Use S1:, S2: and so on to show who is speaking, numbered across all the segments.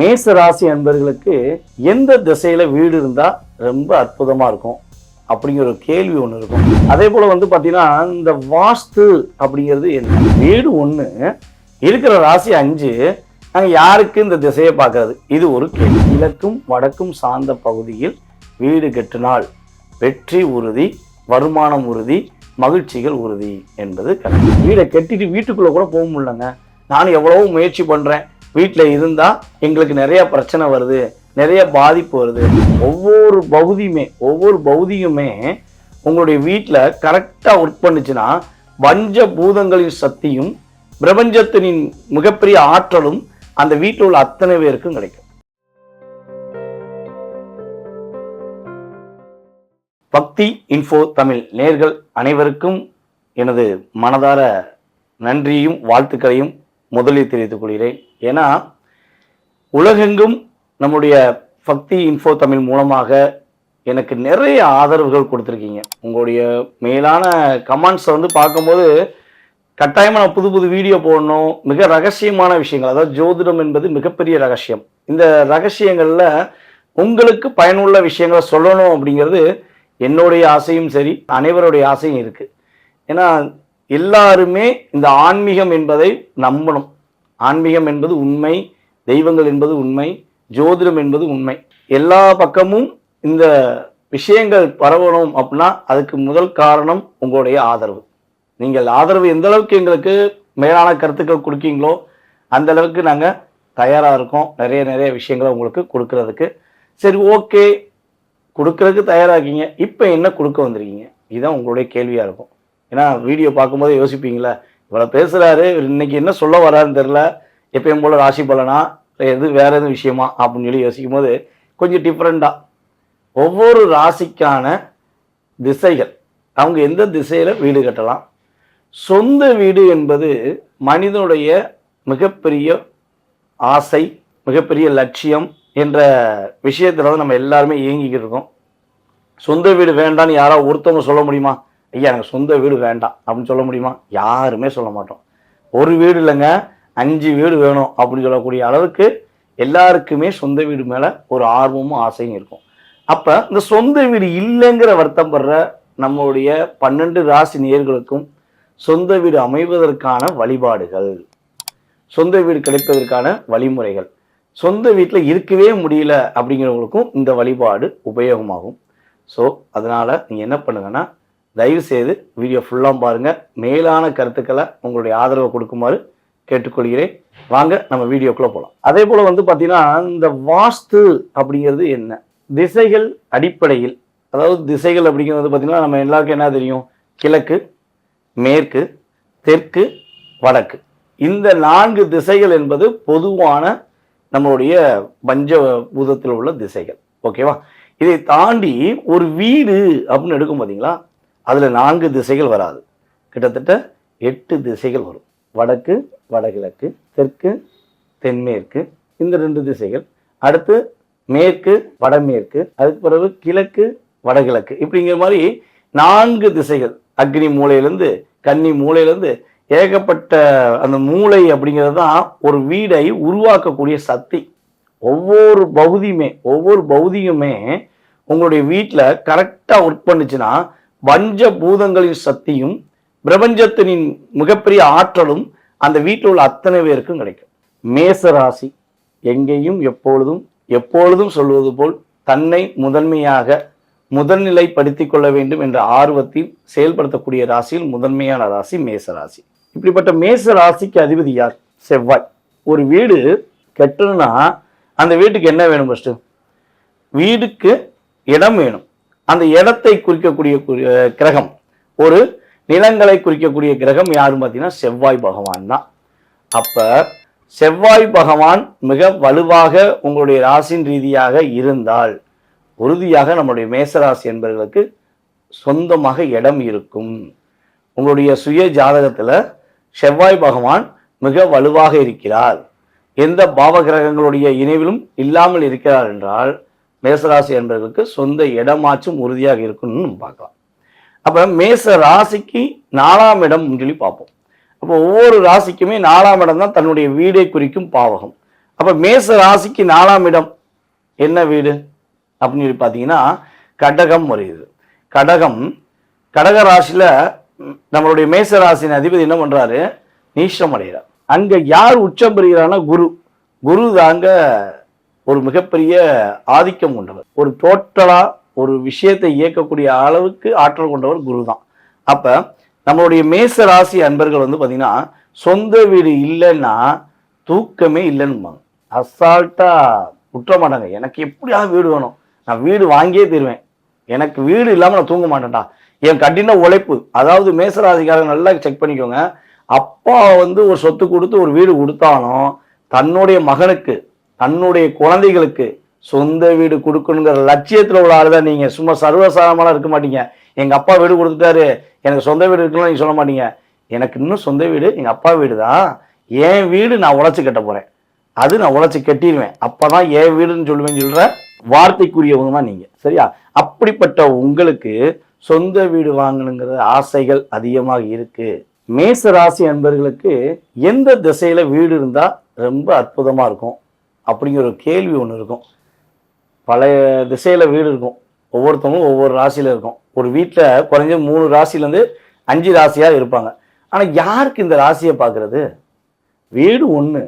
S1: மேச ராசி அன்பர்களுக்கு எந்த திசையில வீடு இருந்தா ரொம்ப அற்புதமா இருக்கும் அப்படிங்கிற ஒரு கேள்வி ஒன்று இருக்கும். அதே போல பாத்தீங்கன்னா இந்த வாஸ்து அப்படிங்கிறது என்ன? வீடு ஒண்ணு இருக்கிற ராசி 5, நாங்க யாருக்கு இந்த திசையை பார்க்கறது? இது ஒரு கேள்வி. கிழக்கும் வடக்கும் சார்ந்த பகுதியில் வீடு கட்டினால் வெற்றி உறுதி, வருமானம் உறுதி, மகிழ்ச்சிகள் உறுதி என்பது கணக்கு. வீடை கட்டிட்டு வீட்டுக்குள்ள கூட போக முடியலங்க. நானும் எவ்வளவோ முயற்சி பண்றேன், வீட்டில் இருந்தால் எங்களுக்கு நிறைய பிரச்சனை வருது, நிறைய பாதிப்பு வருது. ஒவ்வொரு பகுதியுமே உங்களுடைய வீட்டில் கரெக்டாக ஒர்க் பண்ணுச்சுன்னா பஞ்ச பூதங்களின் சக்தியும் பிரபஞ்சத்தின் மிகப்பெரிய ஆற்றலும் அந்த வீட்டில் உள்ள அத்தனை பேருக்கும் கிடைக்கும். பக்தி இன்ஃபோ தமிழ் நேயர்கள் அனைவருக்கும் எனது மனதார நன்றியும் வாழ்த்துக்களையும் முதலில் தெரிவித்துக் கொள்கிறேன். ஏன்னா உலகெங்கும் நம்முடைய பக்தி இன்ஃபோ தமிழ் மூலமாக எனக்கு நிறைய ஆதரவுகள் கொடுத்துருக்கீங்க. உங்களுடைய மேலான கமெண்ட்ஸை பார்க்கும்போது கட்டாயமாக நான் புது வீடியோ போடணும். மிக ரகசியமான விஷயங்கள், அதாவது ஜோதிடம் என்பது மிகப்பெரிய ரகசியம். இந்த ரகசியங்களில் உங்களுக்கு பயனுள்ள விஷயங்களை சொல்லணும் அப்படிங்கிறது என்னுடைய ஆசையும் சரி, அனைவருடைய ஆசையும் இருக்குது. ஏன்னா எல்லாருமே இந்த ஆன்மீகம் என்பதை நம்பணும். ஆன்மீகம் என்பது உண்மை, தெய்வங்கள் என்பது உண்மை, ஜோதிடம் என்பது உண்மை. எல்லா பக்கமும் இந்த விஷயங்கள் பரவணும் அப்படின்னா அதுக்கு முதல் காரணம் உங்களுடைய ஆதரவு. நீங்கள் ஆதரவு எந்த அளவுக்கு எங்களுக்கு மேலான கருத்துக்கள் கொடுக்கீங்களோ அந்த அளவுக்கு நாங்கள் தயாராக இருக்கோம் நிறைய விஷயங்களை உங்களுக்கு கொடுக்கறதுக்கு. சரி, ஓகே, கொடுக்கறதுக்கு தயாராகிங்க. இப்போ என்ன கொடுக்க வந்திருக்கீங்க? இதுதான் உங்களுடைய கேள்வியாக இருக்கும். ஏன்னா வீடியோ பார்க்கும்போது யோசிப்பீங்களா, இவ்வளோ பேசுகிறாரு, இன்னைக்கு என்ன சொல்ல வராருன்னு தெரில, எப்பயும் போல் ராசி பலனா வேற எதுவும் விஷயமா அப்படின்னு சொல்லி யோசிக்கும் போது கொஞ்சம் டிஃப்ரெண்டாக ஒவ்வொரு ராசிக்கான திசைகள், அவங்க எந்த திசையில் வீடு கட்டலாம். சொந்த வீடு என்பது மனிதனுடைய மிகப்பெரிய ஆசை, மிகப்பெரிய லட்சியம் என்ற விஷயத்துல தான் நம்ம எல்லாருமே இயங்கிக்கிட்டு இருக்கோம். சொந்த வீடு வேண்டான்னு யாராவது ஒருத்தவங்க சொல்ல முடியுமா? ஐயா எனக்கு சொந்த வீடு வேண்டாம் அப்படின்னு சொல்ல முடியுமா? யாருமே சொல்ல மாட்டோம். ஒரு வீடு இல்லைங்க, 5 வீடு வேணும் அப்படின்னு சொல்லக்கூடிய அளவுக்கு எல்லாருக்குமே சொந்த வீடு மேலே ஒரு ஆர்வமும் ஆசையும் இருக்கும். அப்போ இந்த சொந்த வீடு இல்லைங்கிற வருத்தம் படுற நம்மளுடைய 12 ராசி நேயர்களுக்கும் சொந்த வீடு அமைவதற்கான வழிபாடுகள், சொந்த வீடு கிடைப்பதற்கான வழிமுறைகள், சொந்த வீட்டில் இருக்கவே முடியல அப்படிங்கிறவங்களுக்கும் இந்த வழிபாடு உபயோகமாகும். ஸோ அதனால் நீங்கள் என்ன பண்ணுங்கன்னா, தயவு செய்து வீடியோ ஃபுல்லாக பாருங்கள். மேலான கருத்துக்களை உங்களுடைய ஆதரவை கொடுக்குமாறு கேட்டுக்கொள்கிறேன். வாங்க நம்ம வீடியோக்குள்ளே போகலாம். அதே போல் பார்த்தீங்கன்னா இந்த வாஸ்து அப்படிங்கிறது என்ன? திசைகள் அடிப்படையில், அதாவது திசைகள் அப்படிங்கிறது பார்த்தீங்கன்னா நம்ம எல்லாருக்கும் என்ன தெரியும்? கிழக்கு, மேற்கு, தெற்கு, வடக்கு. இந்த 4 திசைகள் என்பது பொதுவான நம்மளுடைய பஞ்சபூதத்தில் உள்ள திசைகள். ஓகேவா? இதை தாண்டி ஒரு வீடு அப்படின்னு எடுக்கும் பார்த்தீங்களா, அதில் 4 திசைகள் வராது, கிட்டத்தட்ட 8 திசைகள் வரும். வடக்கு, வடகிழக்கு, தெற்கு, தென்மேற்கு, இந்த 2 திசைகள். அடுத்து மேற்கு, வடமேற்கு, அதுக்கு பிறகு கிழக்கு, வடகிழக்கு, இப்படிங்கிற மாதிரி 4 திசைகள். அக்னி மூலையிலேருந்து கன்னி மூலையிலேருந்து ஏகப்பட்ட அந்த மூளை அப்படிங்கிறது தான் ஒரு வீடை உருவாக்கக்கூடிய சக்தி. ஒவ்வொரு பகுதியுமே உங்களுடைய வீட்டில் கரெக்டாக ஒர்க் பண்ணுச்சுன்னா பஞ்ச பூதங்களின் சக்தியும் பிரபஞ்சத்தின் மிகப்பெரிய ஆற்றலும் அந்த வீட்டில் உள்ள அத்தனை பேருக்கும் கிடைக்கும். மேச ராசி எங்கேயும் எப்பொழுதும் சொல்வது போல் தன்னை முதல்நிலைப்படுத்திக் கொள்ள வேண்டும் என்ற ஆர்வத்தில் செயல்படுத்தக்கூடிய ராசியில் முதன்மையான ராசி மேச ராசி. இப்படிப்பட்ட மேச ராசிக்கு அதிபதி யார்? செவ்வாய். ஒரு வீடு கட்டணும்னா அந்த வீட்டுக்கு என்ன வேணும்? ஃபர்ஸ்ட் வீடுக்கு இடம் வேணும். அந்த இடத்தை குறிக்கக்கூடிய கிரகம், ஒரு நிலங்களை குறிக்கக்கூடிய கிரகம் யாருன்னு பார்த்தீங்கன்னா செவ்வாய் பகவான் தான். அப்ப செவ்வாய் பகவான் மிக வலுவாக உங்களுடைய ராசியின் ரீதியாக இருந்தால் உறுதியாக நம்முடைய மேசராசி என்பவர்களுக்கு சொந்தமாக இடம் இருக்கும். உங்களுடைய சுய ஜாதகத்தில் செவ்வாய் பகவான் மிக வலுவாக இருக்கிறார், எந்த பாவ கிரகங்களுடைய இணைவிலும் இல்லாமல் இருக்கிறார் என்றால் மேசராசி என்பவர்களுக்கு சொந்த இடமாச்சும் உறுதியாக இருக்குன்னு நம்ம பார்க்கலாம். அப்போ மேச ராசிக்கு 4ஆம் இடம் சொல்லி பார்ப்போம். அப்போ ஒவ்வொரு ராசிக்குமே 4ஆம் இடம் தான் தன்னுடைய வீடை குறிக்கும் பாவகம். அப்ப மேச ராசிக்கு 4ஆம் இடம் என்ன வீடு அப்படின்னு சொல்லி பார்த்தீங்கன்னா கடகம் வருகிறது. கடக ராசியில நம்மளுடைய மேச ராசியின் அதிபதி என்ன பண்றாரு, நீச்சம் அடைகிறார். அங்க யார் உச்சம் பெறுகிறார்னா குரு தாங்க ஒரு மிகப்பெரிய ஆதிக்கம் கொண்டவர். ஒரு டோட்டலா ஒரு விஷயத்தை இயக்கக்கூடிய அளவுக்கு ஆற்றல் கொண்டவர் குரு தான். அப்ப நம்மளுடைய மேச ராசி அன்பர்கள் வந்து பாத்தீங்கன்னா சொந்த வீடு இல்லைன்னா தூக்கமே இல்லைன்னு அசால்ட்டா விட்டுற மாட்டாங்க. எனக்கு எப்படியாவது வீடு வேணும், நான் வீடு வாங்கியே தருவேன், எனக்கு வீடு இல்லாம நான் தூங்க மாட்டேன்டா. என் கடின உழைப்பு, அதாவது மேசராசிக்காரங்க நல்லா செக் பண்ணிக்கோங்க. அப்பா வந்து ஒரு சொத்து கொடுத்து ஒரு வீடு கொடுத்தாலும் தன்னுடைய மகனுக்கு தன்னுடைய குழந்தைகளுக்கு சொந்த வீடு கொடுக்கணுங்கிற லட்சியத்தில் உள்ள ஆளுதான் நீங்க. சும்மா சர்வசாதாரணமாக இருக்க மாட்டீங்க. எங்க அப்பா வீடு கொடுத்துட்டாரு எனக்கு சொந்த வீடு இருக்குன்னு நீங்க சொல்ல மாட்டீங்க. எனக்கு இன்னும் சொந்த வீடு எங்க அப்பா வீடு தான், என் வீடு நான் உழைச்சி கட்ட போறேன், அது நான் உழைச்சி கட்டிடுவேன், அப்பதான் என் வீடுன்னு சொல்லுவேன்னு சொல்ற வார்த்தைக்குரியவங்க தான் நீங்க. சரியா? அப்படிப்பட்ட உங்களுக்கு சொந்த வீடு வாங்கணுங்கிற ஆசைகள் அதிகமாக இருக்கு. மேச ராசி அன்பர்களுக்கு எந்த திசையில வீடு இருந்தா ரொம்ப அற்புதமா இருக்கும் அப்படிங்கிற ஒரு கேள்வி ஒன்று இருக்கும். பழைய திசையில வீடு இருக்கும், ஒவ்வொருத்தவங்களும் ஒவ்வொரு ராசியில இருக்கும். ஒரு வீட்டில் குறைஞ்ச 3 ராசிலேருந்து 5 ராசியா இருப்பாங்க. ஆனா யாருக்கு இந்த ராசியை பார்க்கறது? வீடு 1,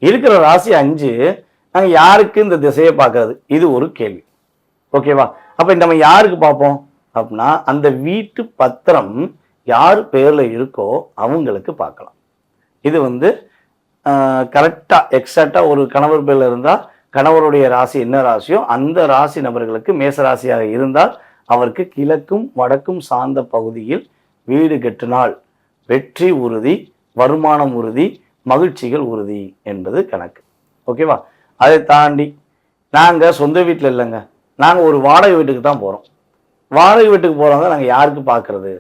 S1: இருக்கிற ராசி 5, நாங்கள் யாருக்கு இந்த திசையை பார்க்கறது? இது ஒரு கேள்வி. ஓகேவா? அப்ப நம்ம யாருக்கு பார்ப்போம் அப்படின்னா அந்த வீட்டு பத்திரம் யார் பேர்ல இருக்கோ அவங்களுக்கு பார்க்கலாம். இது வந்து கரெக்டா எக்ஸாக்டா ஒரு கணவர் பேர்ல இருந்தா கணவருடைய ராசி என்ன ராசியோ அந்த ராசி நபர்களுக்கு மேச ராசியாக இருந்தால் அவருக்கு கிழக்கும் வடக்கும் சார்ந்த பகுதியில் வீடு கட்டினால் வெற்றி உறுதி, வருமானம் உறுதி, மகிழ்ச்சிகள் உறுதி என்பது கணக்கு. ஓகேவா? அதை தாண்டி நாங்க சொந்த வீட்டில் இல்லைங்க, நாங்க ஒரு வாடகை வீட்டுக்கு தான் போறோம். வாடகை வீட்டுக்கு போறவங்க நாங்க யாருக்கு பார்க்கறது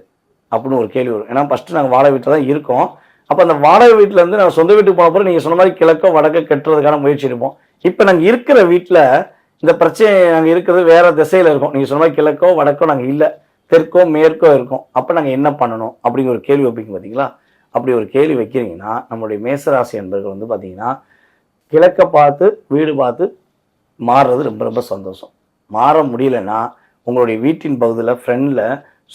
S1: அப்படின்னு ஒரு கேள்வி வரும். ஏன்னா ஃபர்ஸ்ட் நாங்கள் வாடகை வீட்டில் தான் இருக்கோம். அப்போ அந்த வாடகை வீட்டில் இருந்து நாங்கள் சொந்த வீட்டுக்கு போன பிறகு நீங்கள் சொன்ன மாதிரி கிழக்கோ வடக்கோ கட்டுறதுக்கான முயற்சி இருப்போம். இப்போ நாங்கள் இருக்கிற வீட்டில் இந்த பிரச்சனை, நாங்கள் இருக்கிறது வேற திசையில் இருக்கோம். நீங்கள் சொன்ன மாதிரி கிழக்கோ வடக்கோ நாங்கள் இல்லை, தெற்கோ மேற்கோ இருக்கோம். அப்போ நாங்கள் என்ன பண்ணணும் அப்படிங்கிற ஒரு கேள்வி வைப்பீங்க பார்த்தீங்களா? அப்படி ஒரு கேள்வி வைக்கிறீங்கன்னா நம்மளுடைய மேசராசி என்பர்கள் வந்து பார்த்தீங்கன்னா கிழக்க பார்த்து வீடு பார்த்து மாறுறது ரொம்ப ரொம்ப சந்தோஷம். மாற முடியலன்னா உங்களுடைய வீட்டின் பகுதியில் ஃப்ரெண்டில்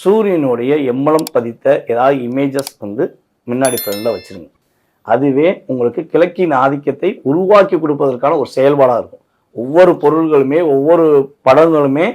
S1: சூரியனுடைய எம்மலம் பதித்த ஏதாவது இமேஜஸ் வந்து முன்னாடி ஃப்ரெண்டில் வச்சுருங்க. அதுவே உங்களுக்கு கிழக்கின் ஆதிக்கத்தை உருவாக்கி கொடுப்பதற்கான ஒரு செயல்பாடாக இருக்கும். ஒவ்வொரு பொருள்களுமே ஒவ்வொரு படங்களுமே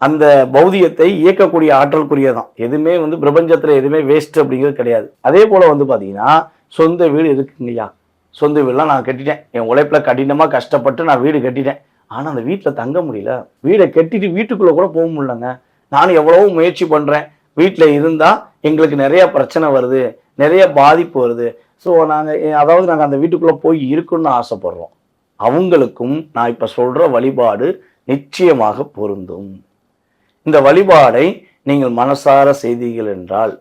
S1: அந்த பௌதியத்தை இயக்கக்கூடிய ஆற்றலுக்குரியதான். எதுவுமே வந்து பிரபஞ்சத்தில் எதுவுமே வேஸ்ட் அப்படிங்கிறது கிடையாது. அதே போல் வந்து பார்த்தீங்கன்னா சொந்த வீடு இருக்குங்கய்யா, சொந்த வீடுலாம் நான் கட்டிட்டேன், என் உழைப்பில் கடினமாக கஷ்டப்பட்டு நான் வீடு கட்டிட்டேன், ஆனால் அந்த வீட்டில் தங்க முடியல, வீடை கட்டிட்டு வீட்டுக்குள்ளே கூட போக முடியலங்க, நான் எவ்வளவோ முயற்சி பண்ணுறேன், வீட்டில் இருந்தால் எங்களுக்கு நிறைய பிரச்சனை வருது, நிறைய பாதிப்பு வருது, ஸோ நாங்கள் அந்த வீட்டுக்குள்ளே போய் இருக்கணும்னு ஆசைப்படுறோம். அவங்களுக்கும் நான் இப்போ சொல்கிற வழிபாடு நிச்சயமாக பொருந்தும். இந்த வழிபாடை நீங்கள் மனசார செய்தீர்கள் என்றால்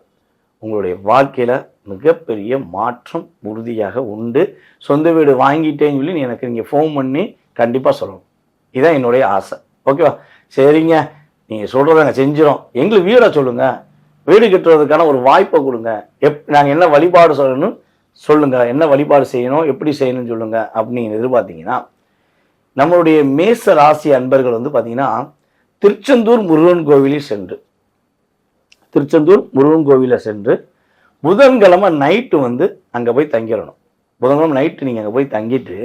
S1: உங்களுடைய வாழ்க்கையில் மிகப்பெரிய மாற்றம் உறுதியாக உண்டு. சொந்த வீடு வாங்கிட்டேன்னு சொல்லி எனக்கு நீங்கள் ஃபோன் பண்ணி கண்டிப்பாக சொல்லணும். இதுதான் என்னுடைய ஆசை. ஓகேவா? சரிங்க, நீங்கள் சொல்கிறத நாங்கள் செஞ்சிடும், எங்களுக்கு வீடை சொல்லுங்கள், வீடு கட்டுறதுக்கான ஒரு வாய்ப்பை கொடுங்க, நாங்கள் என்ன வழிபாடு சொல்லணும்னு சொல்லுங்கள், என்ன வழிபாடு செய்யணும், எப்படி செய்யணும்னு சொல்லுங்கள் அப்படின்னு எதிர்பார்த்தீங்கன்னா நம்மளுடைய மேச ராசி அன்பர்கள் வந்து பார்த்தீங்கன்னா திருச்செந்தூர் முருகன் கோவிலில் சென்று புதன்கிழமை நைட்டு வந்து அங்கே போய் தங்கிடணும். புதன்கிழமை நைட்டு நீங்கள் அங்கே போய் தங்கிட்டு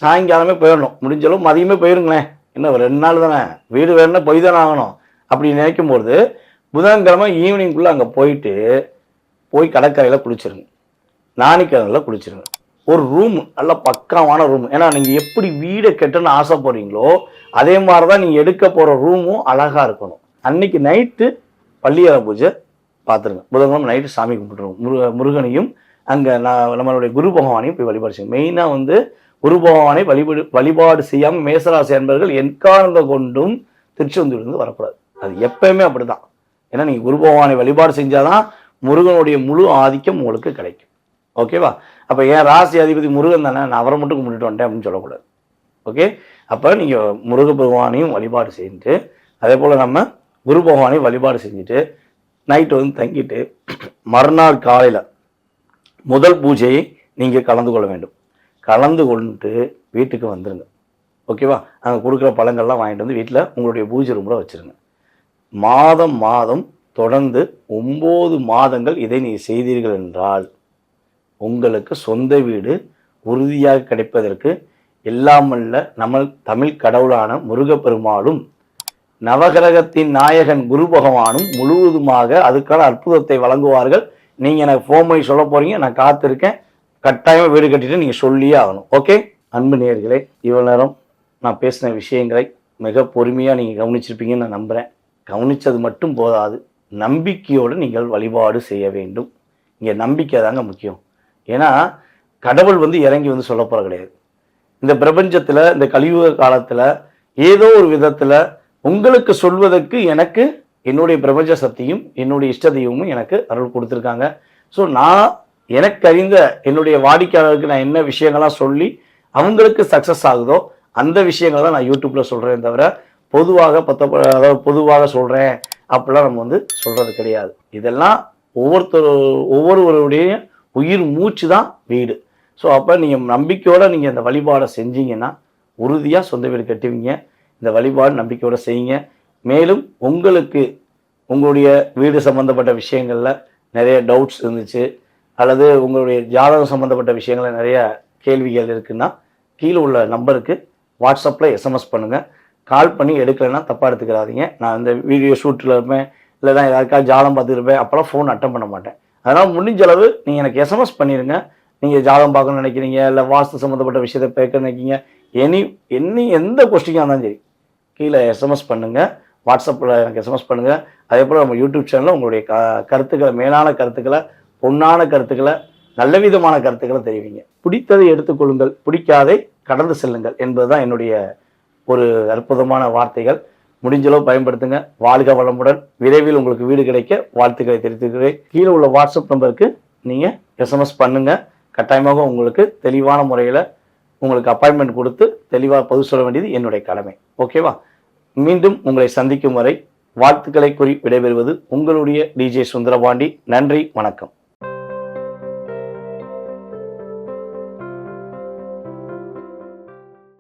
S1: சாயங்காலமே போயிடணும். முடிஞ்சளவு மதியமே போயிருங்களேன், இன்னும் 2 நாள் தானே, வீடு வேணும்னா போய் தானே ஆகணும். அப்படி நினைக்கும்போது புதன்கிழமை ஈவினிங்குள்ளே அங்கே போய் கடற்கரையில் குளிச்சிருங்க, நாணிக்கடலில் குளிச்சிருங்க. ஒரு ரூம் நல்ல பக்காவான ரூம். ஏன்னா நீங்கள் எப்படி வீடை கட்டணும்னு ஆசைப்படுறீங்களோ அதே மாதிரி தான் நீங்கள் எடுக்க போகிற ரூமும் அழகாக இருக்கணும். அன்னைக்கு நைட்டு பள்ளியறை பூஜை பார்த்துருங்க. புதன்கிழமை நைட்டு சாமி கும்பிட்டுருவோம். முருகனையும் அங்கே நம்மளுடைய குரு பகவானையும் போய் வழிபாடு செய்யும். மெயினாக வந்து குரு பகவானை வழிபாடு செய்யாமல் மேசராசி அன்பர்கள் எக்காரண கொண்டும் திருச்செந்தூர்லேருந்து வரக்கூடாது. அது எப்பயுமே அப்படிதான். ஏன்னா நீங்கள் குரு பகவானை வழிபாடு செஞ்சாதான் முருகனுடைய முழு ஆதிக்கம் உங்களுக்கு கிடைக்கும். ஓகேவா? அப்போ என் ராசி அதிபதி முருகன் தானே, நான் அவரை மட்டும் கும்பிட்டுட்டு வந்துட்டேன் அப்படின்னு சொல்லக்கூடாது. ஓகே? அப்போ நீங்கள் முருக பகவானையும் வழிபாடு செஞ்சுட்டு அதே போல் நம்ம குரு பகவானையும் வழிபாடு செஞ்சுட்டு நைட்டு வந்து தங்கிட்டு மறுநாள் காலையில் முதல் பூஜையை நீங்கள் கலந்து கொள்ள வேண்டும். கலந்து கொண்டு வீட்டுக்கு வந்துருங்க. ஓகேவா? அங்கே கொடுக்குற பழங்கள்லாம் வாங்கிட்டு வந்து வீட்டில் உங்களுடைய பூஜை ரூமில் வச்சுருங்க. மாதம் மாதம் தொடர்ந்து 9 மாதங்கள் இதை நீ செய்தீர்கள் என்றால் உங்களுக்கு சொந்த வீடு உறுதியாக கிடைப்பதற்கு எல்லாமல்ல நம்ம தமிழ் கடவுளான முருகப்பெருமாளும் நவகிரகத்தின் நாயகன் குரு பகவானும் முழுவதுமாக அதுக்கான அற்புதத்தை வழங்குவார்கள். நீங்கள் எனக்கு ஃபோன் பண்ணி சொல்ல போகிறீங்க, நான் காத்திருக்கேன். கட்டாயமாக வீடு கட்டிட்டு நீங்கள் சொல்லியே ஆகணும். ஓகே அன்பு நேயர்களே, இவ்வளோ நேரம் நான் பேசின விஷயங்களை மிக பொறுமையாக நீங்கள் கவனிச்சிருப்பீங்கன்னு நான் நம்புகிறேன். கவனித்தது மட்டும் போதாது, நம்பிக்கையோடு நீங்கள் வழிபாடு செய்ய வேண்டும். இங்கே நம்பிக்கை தாங்க முக்கியம். ஏன்னா கடவுள் இறங்கி சொல்ல போகிற கிடையாது. இந்த பிரபஞ்சத்தில் இந்த கலியுக காலத்தில் ஏதோ ஒரு விதத்தில் உங்களுக்கு சொல்வதற்கு எனக்கு என்னுடைய பிரபஞ்ச சக்தியும் என்னுடைய இஷ்ட தெய்வமும் எனக்கு அருள் கொடுத்துருக்காங்க. ஸோ நான் எனக்கு அறிந்த என்னுடைய வாடிக்கையாளருக்கு நான் என்ன விஷயங்கள்லாம் சொல்லி அவங்களுக்கு சக்ஸஸ் ஆகுதோ அந்த விஷயங்களை தான் நான் யூடியூப்பில் சொல்கிறேன் தவிர பொதுவாக சொல்கிறேன் அப்படிலாம் நம்ம சொல்கிறது கிடையாது. இதெல்லாம் ஒவ்வொருவருடைய உயிர் மூச்சு தான் வீடு. ஸோ அப்போ நீங்கள் நம்பிக்கையோடு நீங்கள் இந்த வழிபாடை செஞ்சீங்கன்னா உறுதியாக சொந்த வீடு கட்டுவீங்க. இந்த வழிபாடு நம்பிக்கையோடு செய்யுங்க. மேலும் உங்களுக்கு உங்களுடைய வீடு சம்மந்தப்பட்ட விஷயங்களில் நிறைய டவுட்ஸ் இருந்துச்சு அல்லது உங்களுடைய ஜாதகம் சம்மந்தப்பட்ட விஷயங்களில் நிறைய கேள்விகள் இருக்குன்னா கீழே உள்ள நம்பருக்கு வாட்ஸ்அப்பில் எஸ்எம்எஸ் பண்ணுங்கள். கால் பண்ணி எடுக்கலைன்னா தப்பாக எடுத்துக்கிறாதீங்க. நான் இந்த வீடியோ ஷூட்டில் இருப்பேன், இல்லை தான் யாருக்காவது ஜாதகம் பார்த்துருப்பேன், அப்போல்லாம் ஃபோன் அட்டன் பண்ண மாட்டேன். அதனால் முடிஞ்ச அளவு நீங்கள் எனக்கு எஸ்எம்எஸ் பண்ணிடுங்க. நீங்கள் ஜாதகம் பார்க்கணும்னு நினைக்கிறீங்க, இல்லை வாஸ்து சம்மந்தப்பட்ட விஷயத்தை பேக்க நினைக்கிங்க, எந்த கொஸ்டினாக இருந்தாலும் சரி கீழே எஸ்எம்எஸ் பண்ணுங்கள். வாட்ஸ்அப்பில் எனக்கு எஸ்எம்எஸ் பண்ணுங்கள். அதே போல் நம்ம யூடியூப் சேனலில் உங்களுடைய கருத்துக்களை, மேலான கருத்துக்களை, பொன்னான கருத்துக்களை, நல்ல விதமான கருத்துக்களை தெரிவிங்க. பிடித்ததை எடுத்துக்கொள்ளுங்கள், பிடிக்காதை கடந்து செல்லுங்கள் என்பதுதான் என்னுடைய ஒரு அற்புதமான வார்த்தைகள். முடிஞ்சளவு பயன்படுத்துங்க. வாழ்க வளமுடன். விரைவில் உங்களுக்கு வீடு கிடைக்க வாழ்த்துக்களை தெரிவித்துக்கிறேன். கீழே உள்ள வாட்ஸ்அப் நம்பருக்கு நீங்கள் எஸ்எம்எஸ் பண்ணுங்கள். கட்டாயமாக உங்களுக்கு தெளிவான முறையில் உங்களுக்கு அப்பாயின்மெண்ட் கொடுத்து தெளிவாக பதில் சொல்ல வேண்டியது என்னுடைய கடமை. ஓகேவா? மீண்டும் உங்களை சந்திக்கும் வரை வாழ்த்துக்களை கூறி விடைபெறுவது உங்களுடைய டிஜே சுந்தரபாண்டி. நன்றி, வணக்கம்.